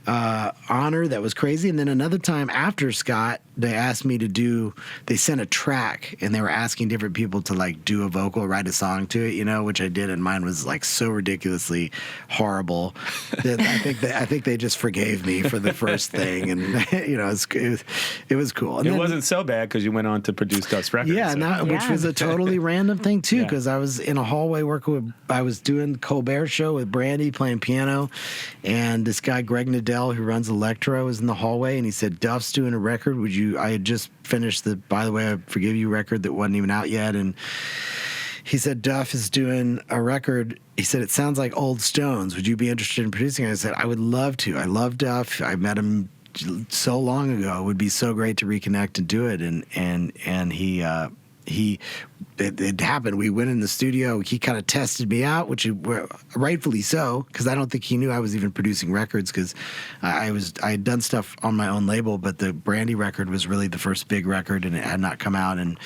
honored. That was crazy. And then another time after Scott, they asked me they sent a track, and they were asking different people to like do a vocal, write a song to it, which I did. And mine was like so ridiculously horrible that I think they just forgave me for the first thing. And, it was cool. And it wasn't so bad because you went on to produce Dust Records. Yeah, which was a totally random thing too, because I was in a hallway I was doing Colbert Show with Brandy playing piano, and this guy, Greg Nadell, who runs Electro, was in the hallway, and he said, "Duff's doing a record. I had just finished the By the Way, I Forgive You record that wasn't even out yet." And he said, "Duff is doing a record." He said, "It sounds like old Stones. Would you be interested in producing it?" I said, "I would love to. I love Duff. I met him so long ago. It would be so great to reconnect and do it." And it happened. We went in the studio. He kind of tested me out, which rightfully so, because I don't think he knew I was even producing records, because I had done stuff on my own label, but the Brandy record was really the first big record, and it had not come out. And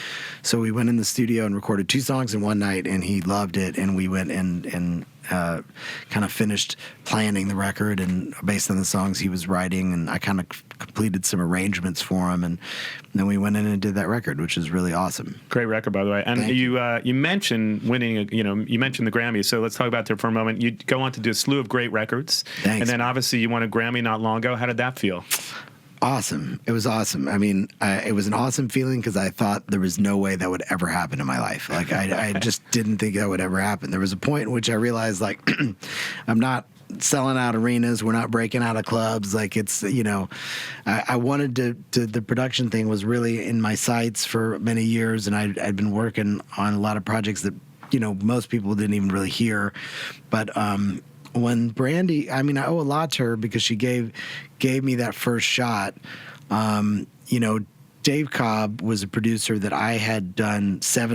so we went in the studio and recorded 2 songs in one night, and he loved it. And we went and kind of finished planning the record, and based on the songs he was writing, and I kind of completed some arrangements for him, and then we went in and did that record, which is really awesome. Great record, by the way. And you mentioned winning, you mentioned the Grammy, so let's talk about that for a moment. You go on to do a slew of great records. Thanks. And then obviously you won a Grammy not long ago. How did that feel? Awesome. It was awesome. I mean, it was an awesome feeling, because I thought there was no way that would ever happen in my life. Like, I just didn't think that would ever happen. There was a point in which I realized, like, I'm not selling out arenas. We're not breaking out of clubs. Like, it's, I wanted to the production thing was really in my sights for many years, and I'd been working on a lot of projects that, most people didn't even really hear. But when Brandy, I mean, I owe a lot to her, because she gave me that first shot. Dave Cobb was a producer that I had done 6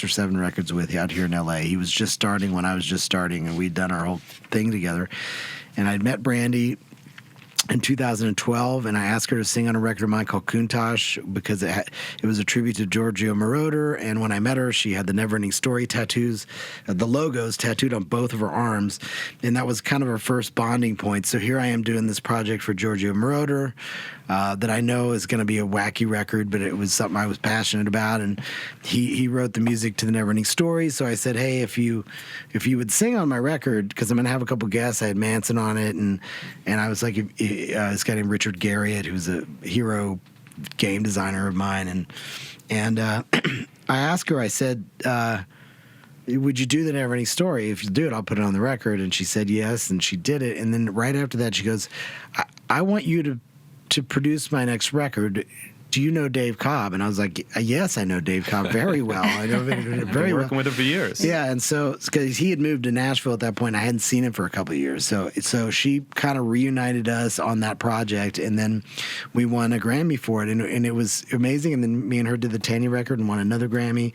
or 7 records with out here in LA. He was just starting when I was just starting, and we'd done our whole thing together. And I'd met Brandy in 2012, and I asked her to sing on a record of mine called Countach, because it was a tribute to Giorgio Moroder. And when I met her, she had the Neverending Story tattoos, the logos tattooed on both of her arms, and that was kind of her first bonding point. So here I am doing this project for Giorgio Moroder that I know is going to be a wacky record, but it was something I was passionate about, and he wrote the music to the Neverending Story. So I said, "Hey, if you would sing on my record, because I'm going to have a couple guests." I had Manson on it, and I was like, this guy named Richard Garriott, who's a hero game designer of mine, and I asked her, I said, "Would you do the Neverending Story? If you do it, I'll put it on the record." And she said yes, and she did it. And then right after that, she goes, I want you to produce my next record. do you know Dave Cobb? And I was like, yes, I know Dave Cobb very well. I know him very well. Working with him for years. Yeah, and so because he had moved to Nashville at that point, I hadn't seen him for a couple of years. So she kind of reunited us on that project, and then we won a Grammy for it, and it was amazing. And then me and her did the Tanya record and won another Grammy,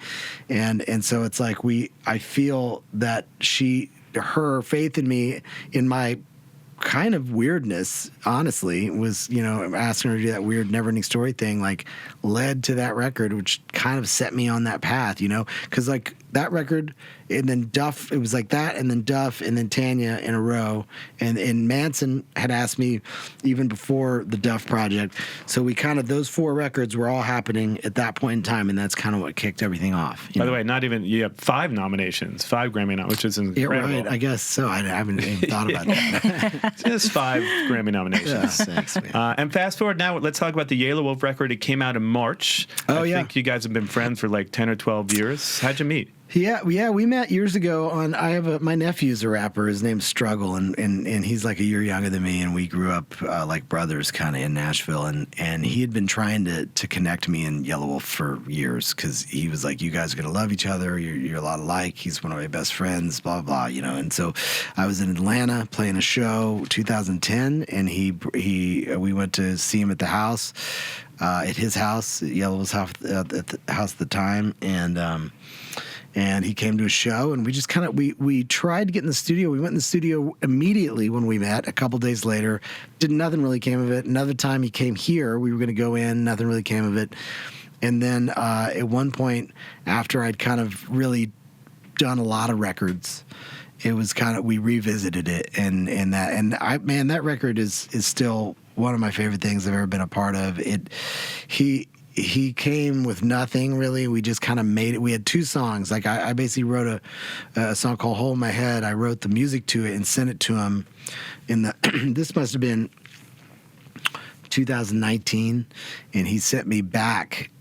and so it's like I feel that her faith in me, in my kind of weirdness, honestly, was, asking her to do that weird Never Ending Story thing, like, led to that record, which kind of set me on that path, because like that record, and then Duff, it was like that, and then Duff, and then Tanya in a row, and Manson had asked me even before the Duff project, so we kind of, those 4 records were all happening at that point in time, and that's kind of what kicked everything off. By the way, you have 5 nominations, 5 Grammy nominations, which is incredible. Yeah, right, I guess so. I haven't even thought about that. Just 5 Grammy nominations. Yeah, thanks, man. And fast forward now, let's talk about the Yellow Wolf record. It came out in March. I think you guys have been friends for like 10 or 12 years. How'd you meet? Yeah, we met years ago my nephew's a rapper. His name's Struggle, and he's like a year younger than me, and we grew up like brothers kind of in Nashville, and he had been trying to connect me and Yellow Wolf for years, because he was like, you guys are going to love each other, you're a lot alike, he's one of my best friends, blah, blah, and so I was in Atlanta playing a show 2010, and we went to see him at the house, at his house, Yellow Wolf's house at the house at the time, and he came to a show, and we just kind of, we tried to get in the studio. We went in the studio immediately when we met. A couple days later, nothing really came of it. Another time he came here, we were going to go in, nothing really came of it. And then at one point, after I'd kind of really done a lot of records, it was kind of, we revisited it, that record is still one of my favorite things I've ever been a part of. He came with nothing, really. We just kind of made it. We had 2 songs. Like, I basically wrote a song called Hole in My Head. I wrote the music to it and sent it to him this must have been 2019, and he sent me back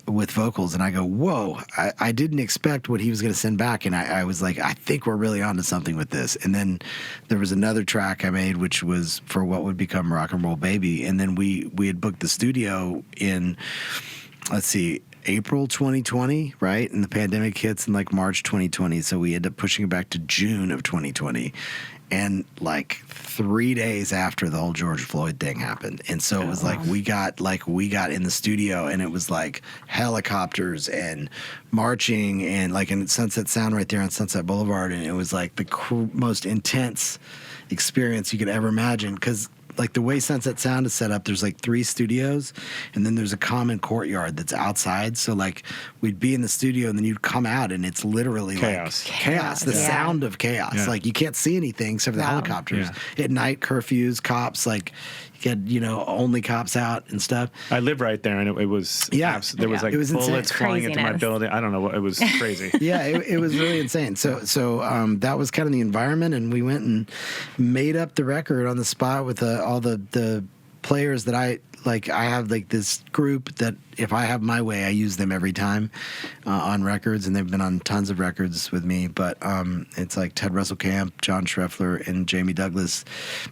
with vocals, and I go, whoa, I didn't expect what he was going to send back, and I was like, I think we're really onto something with this. And then there was another track I made, which was for what would become Rock and Roll Baby, and then we had booked the studio in, April 2020, right? And the pandemic hits in like March 2020, so we ended up pushing it back to June of 2020. And like 3 days after the whole George Floyd thing happened. And so it was like we got in the studio, and it was like helicopters and marching, and like in Sunset Sound right there on Sunset Boulevard, and it was like the most intense experience you could ever imagine, because like the way Sunset Sound is set up, there's like 3 studios, and then there's a common courtyard that's outside. So like we'd be in the studio, and then you'd come out, and it's literally chaos. Like chaos, the sound of chaos. Yeah. Like you can't see anything except for the helicopters. Yeah. At night, curfews, cops, like you get, only cops out and stuff. I live right there, and it was there was like it was bullets flying into my building. I don't know, it was crazy. Yeah, it was really insane. So that was kind of the environment, and we went and made up the record on the spot with all the players that I have like this group that if I have my way, I use them every time on records, and they've been on tons of records with me. But it's like Ted Russell Camp, John Schreffler, and Jamie Douglas,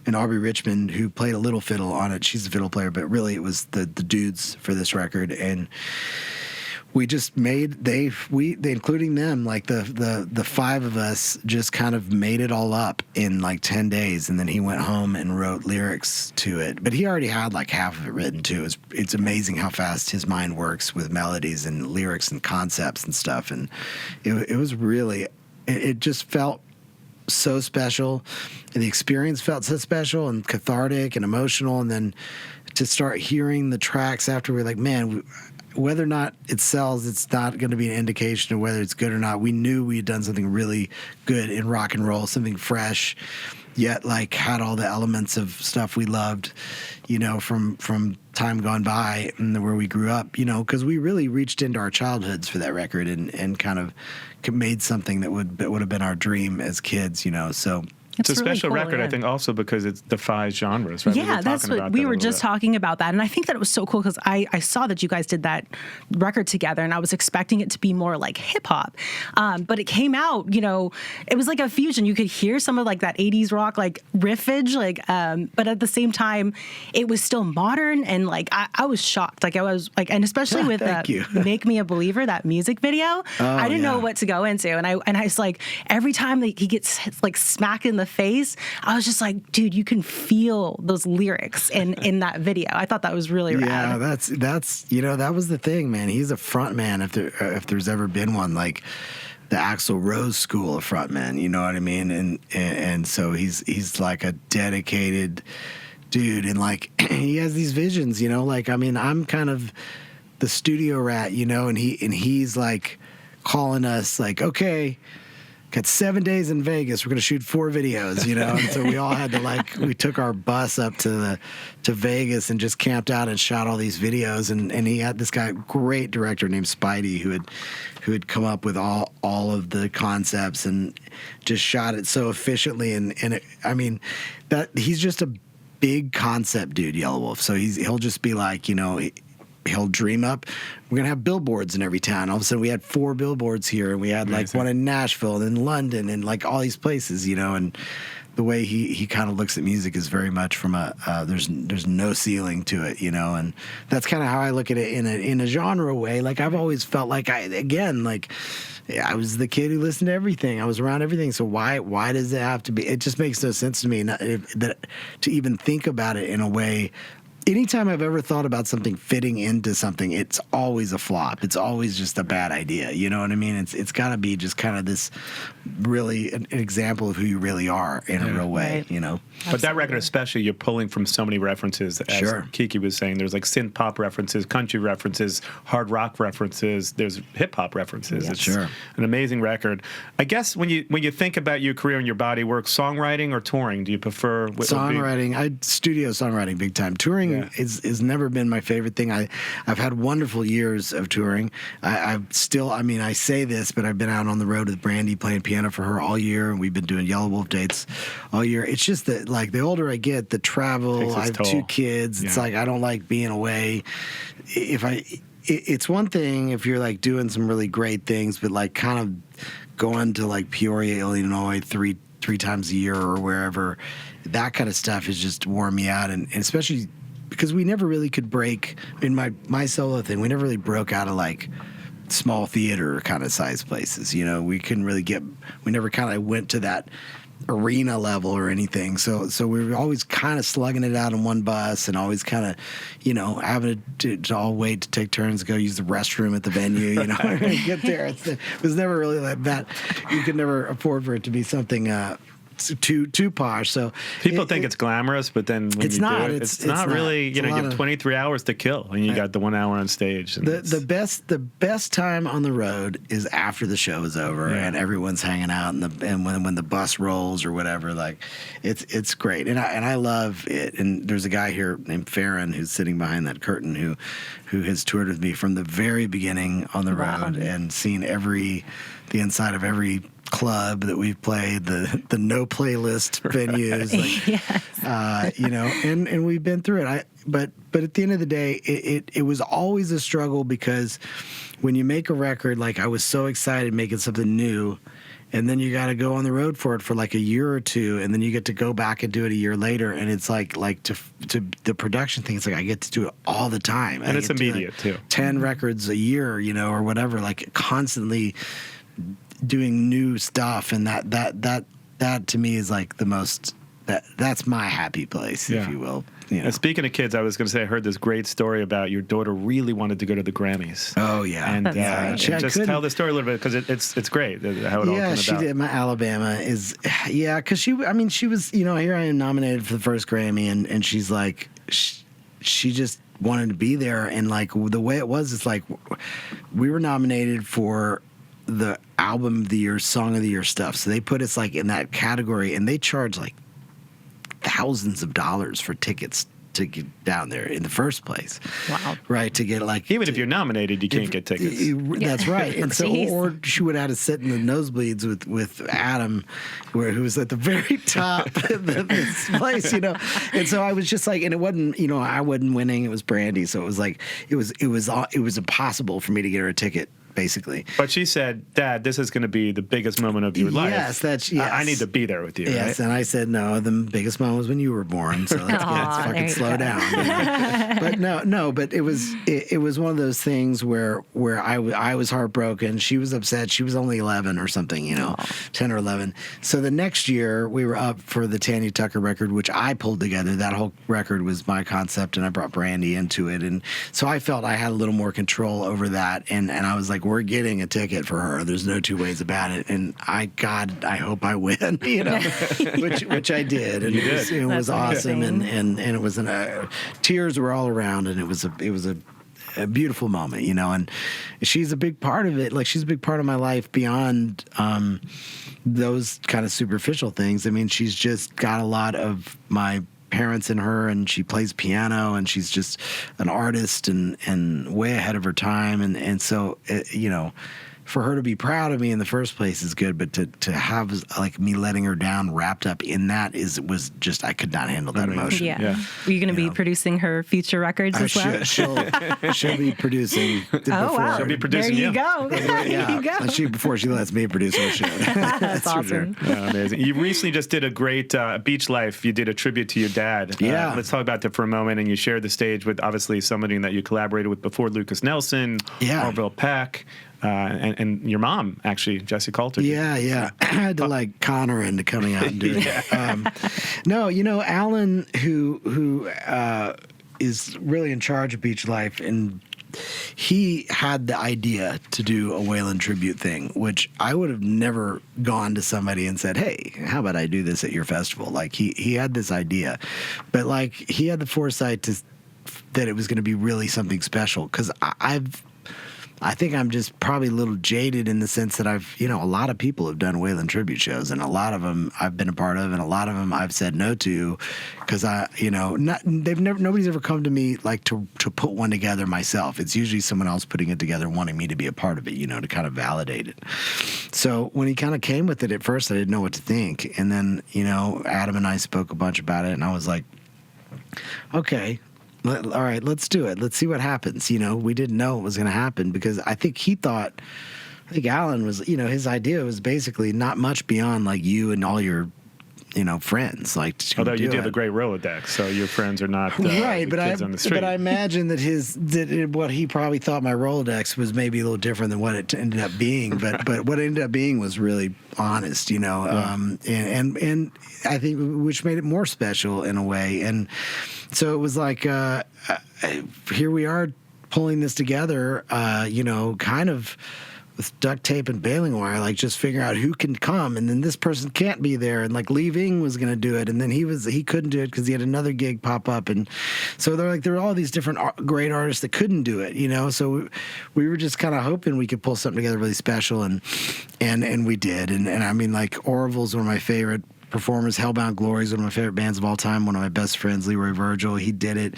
and Aubrey Richmond, who played a little fiddle on it. She's a fiddle player, but really it was the dudes for this record. And we just made they including them, like the 5 of us just kind of made it all up in like 10 days, and then he went home and wrote lyrics to it. But he already had like half of it written too. It's amazing how fast his mind works with melodies and lyrics and concepts and stuff. And it was really, it just felt so special, and the experience felt so special and cathartic and emotional. And then to start hearing the tracks after, we're like, man, whether or not it sells, it's not going to be an indication of whether it's good or not. We knew we had done something really good in rock and roll, something fresh, yet like had all the elements of stuff we loved, from time gone by and where we grew up, because we really reached into our childhoods for that record and kind of made something that would have been our dream as kids, So It's a really special cool, record, I yeah. think, also because it defies genres, right? Yeah, that's what we were just talking about that. And I think that it was so cool because I saw that you guys did that record together and I was expecting it to be more like hip hop. But it came out, it was like a fusion. You could hear some of like that 80s rock, like riffage, but at the same time, it was still modern. And like, I was shocked. Like I was like, and especially with Make Me a Believer, that music video, I didn't know what to go into. And I was like, every time that he gets like smacked in the face, I was just like, dude, you can feel those lyrics in that video. I thought that was really rad. Yeah, that's that was the thing, man. He's a front man if there's ever been one, like the Axl Rose school of front men, you know what I mean? And so he's like a dedicated dude, and like he has these visions, like, I mean, I'm kind of the studio rat, and he's like calling us like, okay, got 7 days in Vegas. We're going to shoot 4 videos, And so we all had to we took our bus up to Vegas and just camped out and shot all these videos. And he had this great director named Spidey who had come up with all of the concepts and just shot it so efficiently. I mean, that he's just a big concept dude, Yellow Wolf. So he'll just be like, he'll dream up, we're going to have billboards in every town. All of a sudden we had 4 billboards here, and we had like one in Nashville and in London and like all these places, and the way he kind of looks at music is very much from there's no ceiling to it, and that's kind of how I look at it in a genre way. Like I've always felt like I was the kid who listened to everything. I was around everything. So why does it have to be? It just makes no sense to me that to even think about it in a way. Anytime I've ever thought about something fitting into something, it's always a flop. It's always just a bad idea. You know what I mean? It's got to be just kind of this really an example of who you really are in a real way, Right. But that record especially, you're pulling from so many references. As Kiki was saying, there's like synth pop references, country references, hard rock references. There's hip hop references. Yes. It's an amazing record. I guess when you think about your career and your body work, songwriting or touring, do you prefer songwriting? Studio songwriting big time. Touring is never been my favorite thing. I've had wonderful years of touring. I say this, but I've been out on the road with Brandy playing piano for her all year, and we've been doing Yellow Wolf dates all year. It's just that, like, the older I get, the travel. I have toll. 2 kids. It's like I don't like being away. It's one thing if you're like doing some really great things, but like kind of going to like Peoria, Illinois, three times a year or wherever, that kind of stuff has just worn me out, and especially because we never really could break. I mean, my solo thing, we never really broke out of like small theater kind of size places. We couldn't really we never kind of went to that arena level or anything. So we were always kind of slugging it out in one bus and always kind of, having to all wait to take turns to go use the restroom at the venue, get there. It was never really like that. You could never afford for it to be something too posh. So people think it's glamorous, but then when it's you not. do it, it's not really. It's you have 23 hours to kill, and you got the 1 hour on stage. And the best time on the road is after the show is over and everyone's hanging out, and when the bus rolls or whatever. Like, it's great, and I love it. And there's a guy here named Farron who's sitting behind that curtain who has toured with me from the very beginning on the road and seen the inside of every club that we've played, the no playlist venues, and we've been through it. But at the end of the day, it was always a struggle, because when you make a record, like I was so excited making something new, and then you got to go on the road for it for like a year or 2, and then you get to go back and do it a year later, and it's like to the production thing. It's like I get to do it all the time, and it's immediate too. 10 records a year, or whatever, like constantly doing new stuff, and that to me is like the most. That's my happy place, if you will. And speaking of kids, I was going to say I heard this great story about your daughter really wanted to go to the Grammys. Oh yeah, and just tell the story a little bit, because it's great how it all came about. Yeah, she did. My Alabama is because she was here I am nominated for the first Grammy, and she's like she just wanted to be there, and like the way it was, it's like we were nominated for the album of the year, song of the year stuff. So they put us like in that category, and they charge like thousands of dollars for tickets to get down there in the first place. Wow. Right, to get like... Even if you're nominated, you can't get tickets. That's right. And so, Jeez. or she would have to sit in the nosebleeds with Adam, who was at the very top of this place, you know. And so I was just like, and it wasn't, you know, I wasn't winning. It was Brandy, so it was like, it was impossible for me to get her a ticket, basically. But she said, Dad, this is going to be the biggest moment of your life. Yes, yes. I need to be there with you. Yes, right? And I said, no, the biggest moment was when you were born, so let's fucking slow down. You know? But it was one of those things where I was heartbroken. She was upset. She was only 11 or something, you know, 10 or 11. So the next year we were up for the Tanya Tucker record, which I pulled together. That whole record was my concept, and I brought Brandy into it. And so I felt I had a little more control over that. And I was like, we're getting a ticket for her. There's no two ways about it. And I hope I win, you know, which I did. And it was awesome. And it was tears were all around, and it was a beautiful moment, you know. And she's a big part of it. Like, she's a big part of my life beyond those kind of superficial things. I mean, she's just got a lot of my parents in her, and she plays piano, and she's just an artist and way ahead of her time. And so, you know, for her to be proud of me in the first place is good, but to have like me letting her down wrapped up in that was just, I could not handle that emotion. Yeah. Are you going to be producing her future records as well? She'll be producing. Wow. She'll be producing there you go. There you go. Before she lets me produce her shit. That's awesome. For sure. Yeah, amazing. You recently just did a great Beach Life. You did a tribute to your dad. Yeah. Let's talk about that for a moment. And you shared the stage with obviously somebody that you collaborated with before, Lucas Nelson, Orville Peck. And your mom, actually, Jessie Coulter. Yeah. I had to like con her into coming out and doing it. No, you know, Alan, who is really in charge of Beach Life, and he had the idea to do a Waylon tribute thing, which I would have never gone to somebody and said, hey, how about I do this at your festival? Like, he had this idea, but like, he had the foresight that it was going to be really something special, because I think I'm just probably a little jaded in the sense that a lot of people have done Waylon tribute shows, and a lot of them I've been a part of, and a lot of them I've said no to, because nobody's ever come to me like to put one together myself. It's usually someone else putting it together, wanting me to be a part of it, you know, to kind of validate it. So when he kind of came with it at first, I didn't know what to think, and then, you know, Adam and I spoke a bunch about it, and I was like, okay. All right, let's do it. Let's see what happens. You know, we didn't know what was going to happen, because I think Alan was, you know, his idea was basically not much beyond like you and all your, you know, friends. Like, although you did a great Rolodex, so your friends are not right, but kids on the street. But I imagine that what he probably thought my Rolodex was maybe a little different than what it ended up being. But what it ended up being was really honest, you know, and I think which made it more special in a way. And so it was like, here we are pulling this together, you know, kind of with duct tape and baling wire, like just figuring out who can come, and then this person can't be there, and like Lee Ving was going to do it, and then he couldn't do it because he had another gig pop up, and so there were all these different great artists that couldn't do it, you know. So we were just kind of hoping we could pull something together really special, and we did, and I mean, like, Orville's one of my favorite performers. Hellbound Glory is one of my favorite bands of all time. One of my best friends, Leroy Virgil, he did it.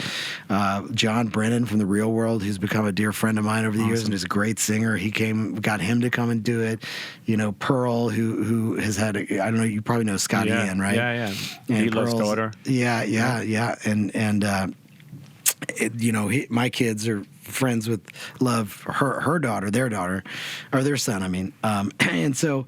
John Brennan from The Real World, who's become a dear friend of mine over the years and is a great singer. Got him to come and do it. You know, Pearl, who has had, I don't know, you probably know Scott Ian, right? Yeah. And Pearl's daughter. Yeah. And you know, my kids are friends with her daughter, their son, I mean. And so,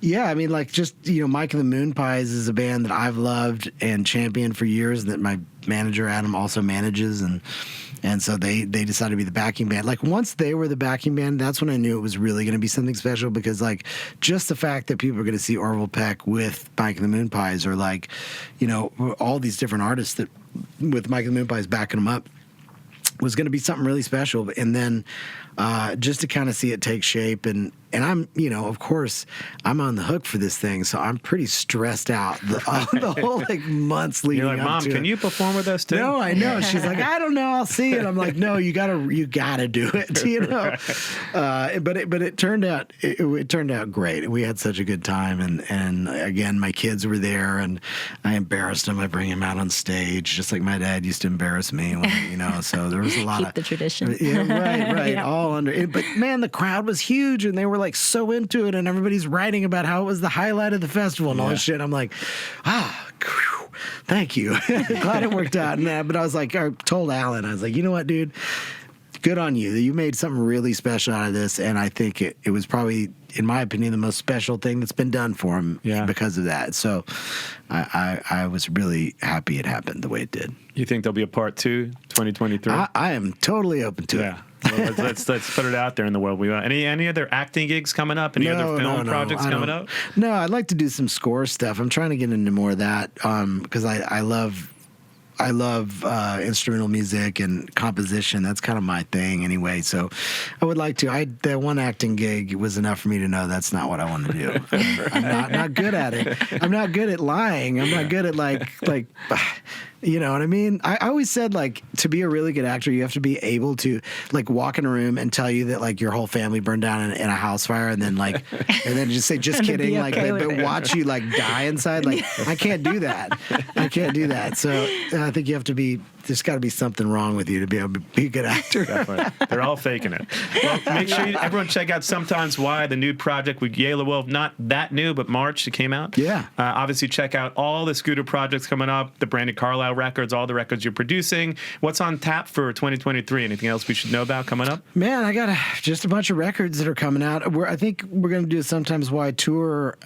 yeah, I mean, like, just, you know, Mike and the Moon Pies is a band that I've loved and championed for years, that my manager, Adam, also manages. And so they decided to be the backing band. Like, once they were the backing band, that's when I knew it was really going to be something special, because, like, just the fact that people are going to see Orville Peck with Mike and the Moon Pies, or, like, you know, all these different artists that with Mike and the Moon Pies backing them up, was going to be something really special. And then just to kind of see it take shape, and I'm, of course, I'm on the hook for this thing, so I'm pretty stressed out the whole like months leading You're like, up Mom, to can it. you perform with us too? No, I know. She's like, I don't know, I'll see it. I'm like, no, you gotta do it, But it turned out it turned out great. We had such a good time, and again, my kids were there, and I embarrassed them. I bring them out on stage, just like my dad used to embarrass me. When, so there was a lot Keep the tradition. Yeah, right. Yeah. All under it. But man, the crowd was huge, and they were like so into it, and everybody's writing about how it was the highlight of the festival and all this shit. I'm like, thank you. Glad it worked out. But I was like, I told Alan, I was like, you know what, dude? Good on you. You made something really special out of this, and I think it was probably, in my opinion, the most special thing that's been done for him because of that. So I was really happy it happened the way it did. You think there'll be a part 2, 2023? I am totally open to it. Well, let's put it out there in the world. Any other acting gigs coming up? Any other film projects coming up? No, I'd like to do some score stuff. I'm trying to get into more of that because I love instrumental music and composition. That's kind of my thing anyway. So I would like to. That one acting gig was enough for me to know that's not what I want to do. I'm not good at it. I'm not good at lying. I'm not good at like you know what I mean? I always said, like, to be a really good actor, you have to be able to, like, walk in a room and tell you that, like, your whole family burned down in a house fire, and then just say, just kidding, like, but watch you, like, die inside. Like, I can't do that. So I think you have to be, there's got to be something wrong with you to be able to be a good actor. Definitely. They're all faking it. Well, make sure everyone check out Sometimes Why, the new project with Yayla Wolf. Not that new, but March it came out. Yeah. Obviously, check out all the Scooter projects coming up, the Brandon Carlisle records, all the records you're producing. What's on tap for 2023? Anything else we should know about coming up? Man, I got just a bunch of records that are coming out. I think we're going to do a Sometimes Why tour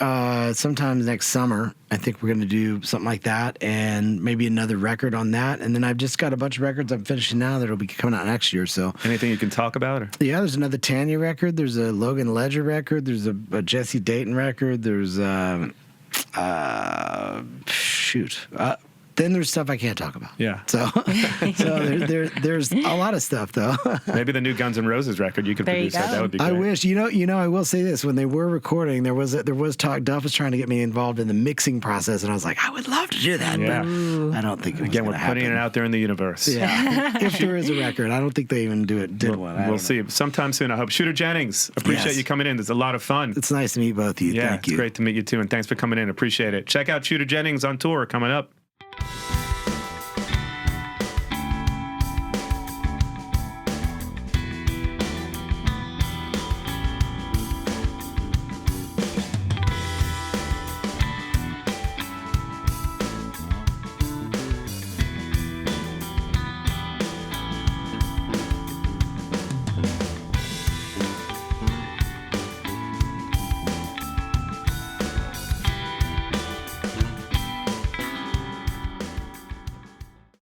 sometime next summer. I think we're going to do something like that, and maybe another record on that. And then I've just got a bunch of records I'm finishing now that'll be coming out next year. So anything you can talk about? Or? Yeah, there's another Tanya record. There's a Logan Ledger record. There's a Jesse Dayton record. There's then there's stuff I can't talk about. Yeah. So there's a lot of stuff though. Maybe the new Guns N' Roses record you could produce. That would be great. I wish. I will say this: when they were recording, there was talk. Duff was trying to get me involved in the mixing process, and I was like, I would love to do that. Yeah. But I don't think it was Again, we're happen. putting it out there in the universe. Yeah. If there is a record, I don't think they even did one. We'll see. Sometime soon, I hope. Shooter Jennings, appreciate you coming in. It's a lot of fun. It's nice to meet both of you. Yeah, Thank you. It's great to meet you too, and thanks for coming in. Appreciate it. Check out Shooter Jennings on tour coming up.